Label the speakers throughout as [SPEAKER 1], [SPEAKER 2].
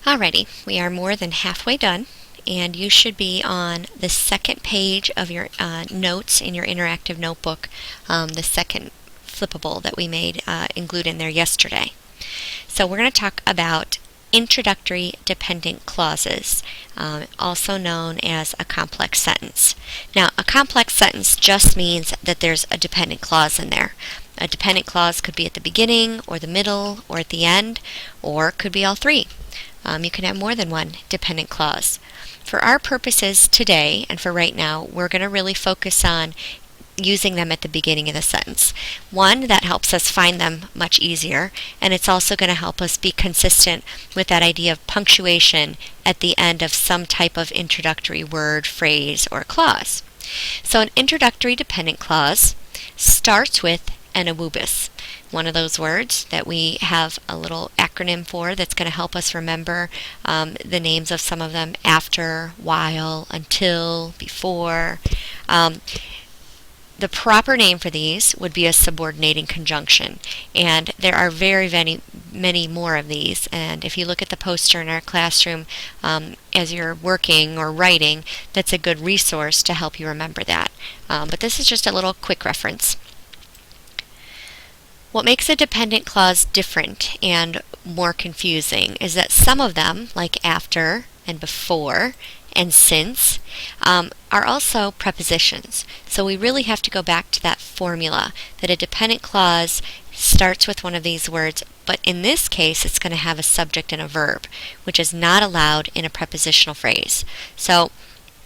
[SPEAKER 1] Alrighty, we are more than halfway done, and you should be on the second page of your notes in your interactive notebook, the second flippable that we made include in there yesterday. So we're going to talk about introductory dependent clauses, also known as a complex sentence. Now, a complex sentence just means that there's a dependent clause in there. A dependent clause could be at the beginning, or the middle, or at the end, or it could be all three. You can have more than one dependent clause. For our purposes today, and for right now, we're going to really focus on using them at the beginning of the sentence. One, that helps us find them much easier, and it's also going to help us be consistent with that idea of punctuation at the end of some type of introductory word, phrase, or clause. So an introductory dependent clause starts with an awubis, one of those words that we have a little acronym for that's going to help us remember the names of some of them: after, while, until, before. The proper name for these would be a subordinating conjunction, and there are very many more of these. And if you look at the poster in our classroom as you're working or writing, that's a good resource to help you remember that. But this is just a little quick reference. What makes a dependent clause different and more confusing is that some of them, like after and before and since, are also prepositions. So we really have to go back to that formula that a dependent clause starts with one of these words, but in this case it's going to have a subject and a verb, which is not allowed in a prepositional phrase. So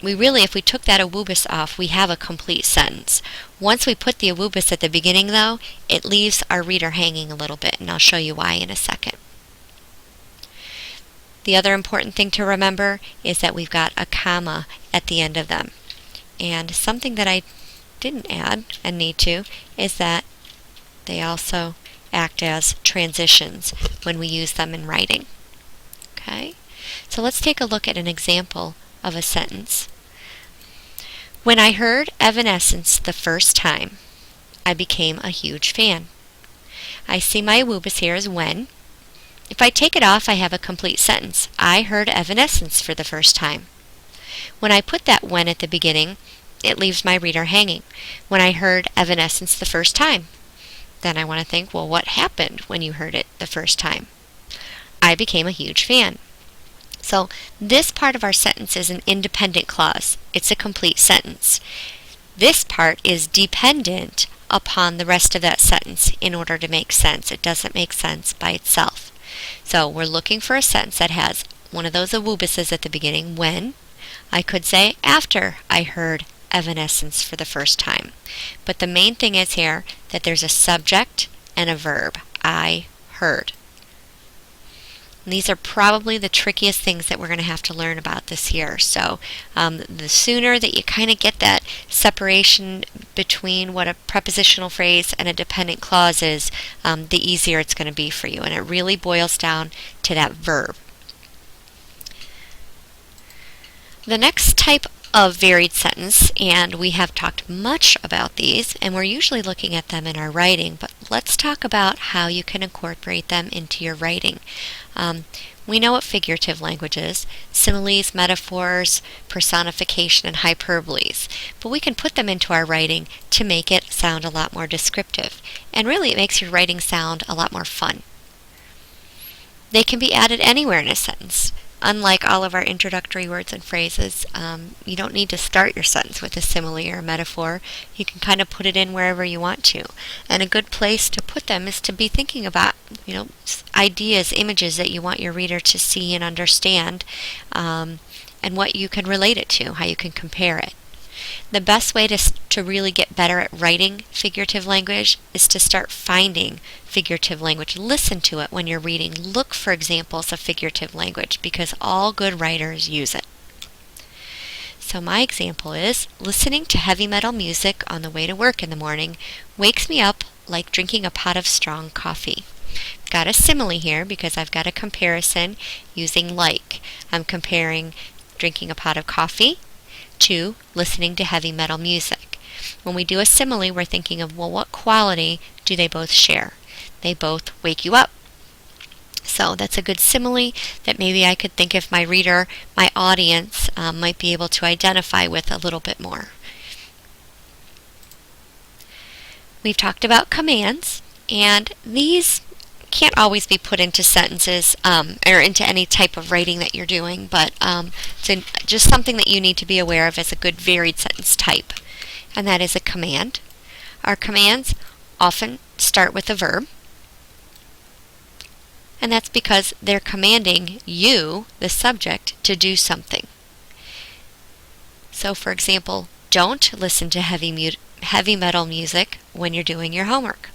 [SPEAKER 1] we really, if we took that awubis off, we have a complete sentence. Once we put the awubis at the beginning, though, it leaves our reader hanging a little bit, and I'll show you why in a second. The other important thing to remember is that we've got a comma at the end of them. And something that I didn't add and need to is that they also act as transitions when we use them in writing. Okay? So let's take a look at an example of a sentence. When I heard Evanescence the first time, I became a huge fan. I see my awubis here as when. If I take it off, I have a complete sentence. I heard Evanescence for the first time. When I put that when at the beginning, it leaves my reader hanging. When I heard Evanescence the first time, then I want to think, well, what happened when you heard it the first time? I became a huge fan. So this part of our sentence is an independent clause. It's a complete sentence. This part is dependent upon the rest of that sentence in order to make sense. It doesn't make sense by itself. So we're looking for a sentence that has one of those awubises at the beginning, when. I could say after I heard Evanescence for the first time. But the main thing is here that there's a subject and a verb. I heard. And these are probably the trickiest things that we're going to have to learn about this year. So the sooner that you kind of get that separation between what a prepositional phrase and a dependent clause is, the easier it's going to be for you. And it really boils down to that verb. The next type of varied sentence, and we have talked much about these, and we're usually looking at them in our writing, but let's talk about how you can incorporate them into your writing. We know what figurative language is: similes, metaphors, personification, and hyperboles, but we can put them into our writing to make it sound a lot more descriptive, and really it makes your writing sound a lot more fun. They can be added anywhere in a sentence. Unlike all of our introductory words and phrases, you don't need to start your sentence with a simile or a metaphor. You can kind of put it in wherever you want to. And a good place to put them is to be thinking about, ideas, images that you want your reader to see and understand, and what you can relate it to, how you can compare it. The best way to really get better at writing figurative language is to start finding figurative language. Listen to it when you're reading. Look for examples of figurative language, because all good writers use it. So my example is, listening to heavy metal music on the way to work in the morning wakes me up like drinking a pot of strong coffee. I've got a simile here because I've got a comparison using like. I'm comparing drinking a pot of coffee to listening to heavy metal music. When we do a simile, we're thinking of, well, what quality do they both share? They both wake you up. So that's a good simile that maybe I could think if my reader, my audience, might be able to identify with a little bit more. We've talked about commands, and these can't always be put into sentences or into any type of writing that you're doing, but it's just something that you need to be aware of as a good varied sentence type, and that is a command. Our commands often start with a verb, and that's because they're commanding you, the subject, to do something. So, for example, don't listen to heavy metal music when you're doing your homework.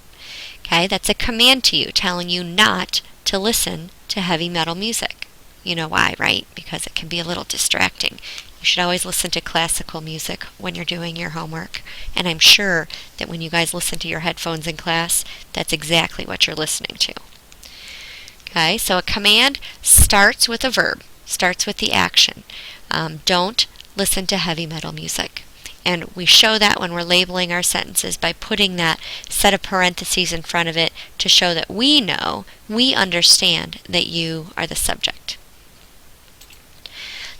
[SPEAKER 1] Okay, that's a command to you, telling you not to listen to heavy metal music. You know why, right? Because it can be a little distracting. You should always listen to classical music when you're doing your homework. And I'm sure that when you guys listen to your headphones in class, that's exactly what you're listening to. Okay, so a command starts with a verb, starts with the action. Don't listen to heavy metal music. And we show that when we're labeling our sentences by putting that set of parentheses in front of it to show that we know, we understand that you are the subject.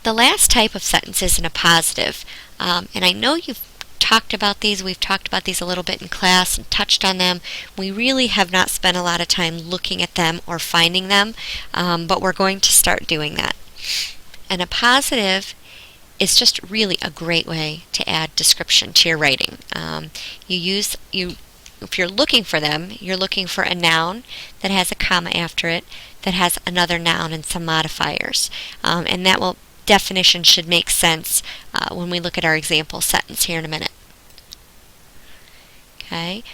[SPEAKER 1] The last type of sentence is an appositive. And I know you've talked about these. We've talked about these a little bit in class and touched on them. We really have not spent a lot of time looking at them or finding them, but we're going to start doing that. An appositive is just really a great way to add description to your writing. If you're looking for them, you're looking for a noun that has a comma after it, that has another noun and some modifiers, and that definition should make sense when we look at our example sentence here in a minute. Okay.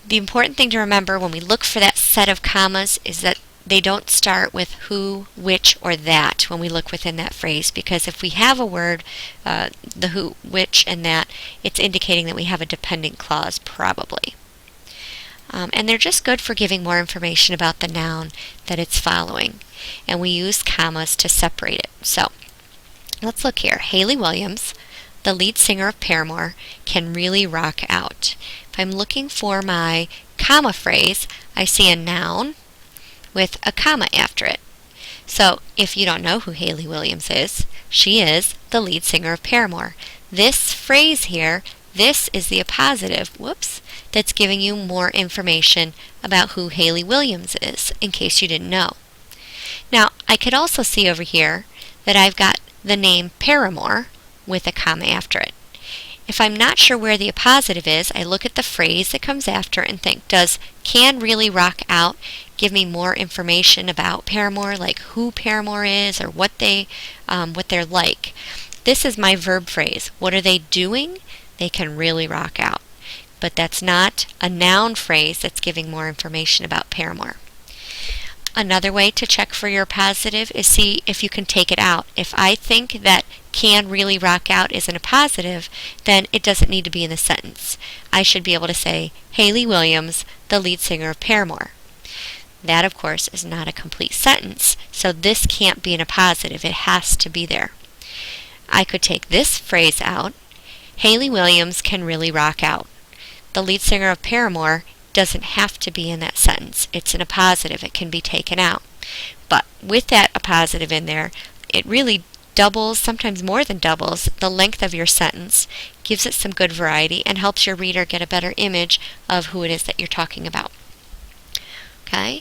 [SPEAKER 1] The important thing to remember when we look for that set of commas is that they don't start with who, which, or that when we look within that phrase, because if we have a word, the who, which, and that, it's indicating that we have a dependent clause, probably. And they're just good for giving more information about the noun that it's following. And we use commas to separate it. So, let's look here. Hayley Williams, the lead singer of Paramore, can really rock out. If I'm looking for my comma phrase, I see a noun with a comma after it. So, if you don't know who Hayley Williams is, she is the lead singer of Paramore. This phrase here, this is the appositive, that's giving you more information about who Hayley Williams is, in case you didn't know. Now, I could also see over here that I've got the name Paramore with a comma after it. If I'm not sure where the appositive is, I look at the phrase that comes after and think, does can really rock out give me more information about Paramore, like who Paramore is or what they're like? This is my verb phrase. What are they doing? They can really rock out. But that's not a noun phrase that's giving more information about Paramore. Another way to check for your appositive is see if you can take it out. If I think that can really rock out is an appositive, then it doesn't need to be in the sentence. I should be able to say, Hayley Williams, the lead singer of Paramore. That, of course, is not a complete sentence, so this can't be an appositive. It has to be there. I could take this phrase out. Hayley Williams can really rock out. The lead singer of Paramore doesn't have to be in that sentence. It's an appositive. It can be taken out. But with that appositive in there, it really doubles, sometimes more than doubles, the length of your sentence, gives it some good variety, and helps your reader get a better image of who it is that you're talking about. Okay?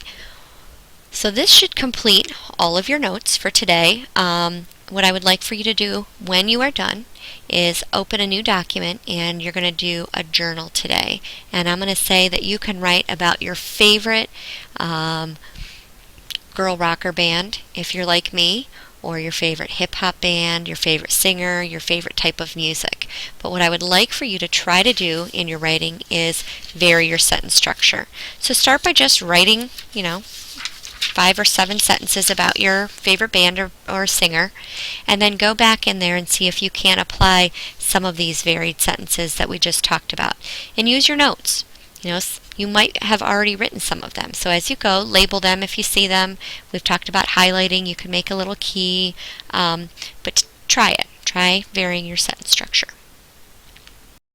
[SPEAKER 1] So this should complete all of your notes for today. What I would like for you to do when you are done is open a new document, and you're going to do a journal today. And I'm going to say that you can write about your favorite girl rocker band, if you're like me, or your favorite hip-hop band, your favorite singer, your favorite type of music. But what I would like for you to try to do in your writing is vary your sentence structure. So start by just writing, 5 or 7 sentences about your favorite band or singer, and then go back in there and see if you can apply some of these varied sentences that we just talked about. And use your notes. You might have already written some of them. So as you go, label them if you see them. We've talked about highlighting. You can make a little key, but try it. Try varying your sentence structure.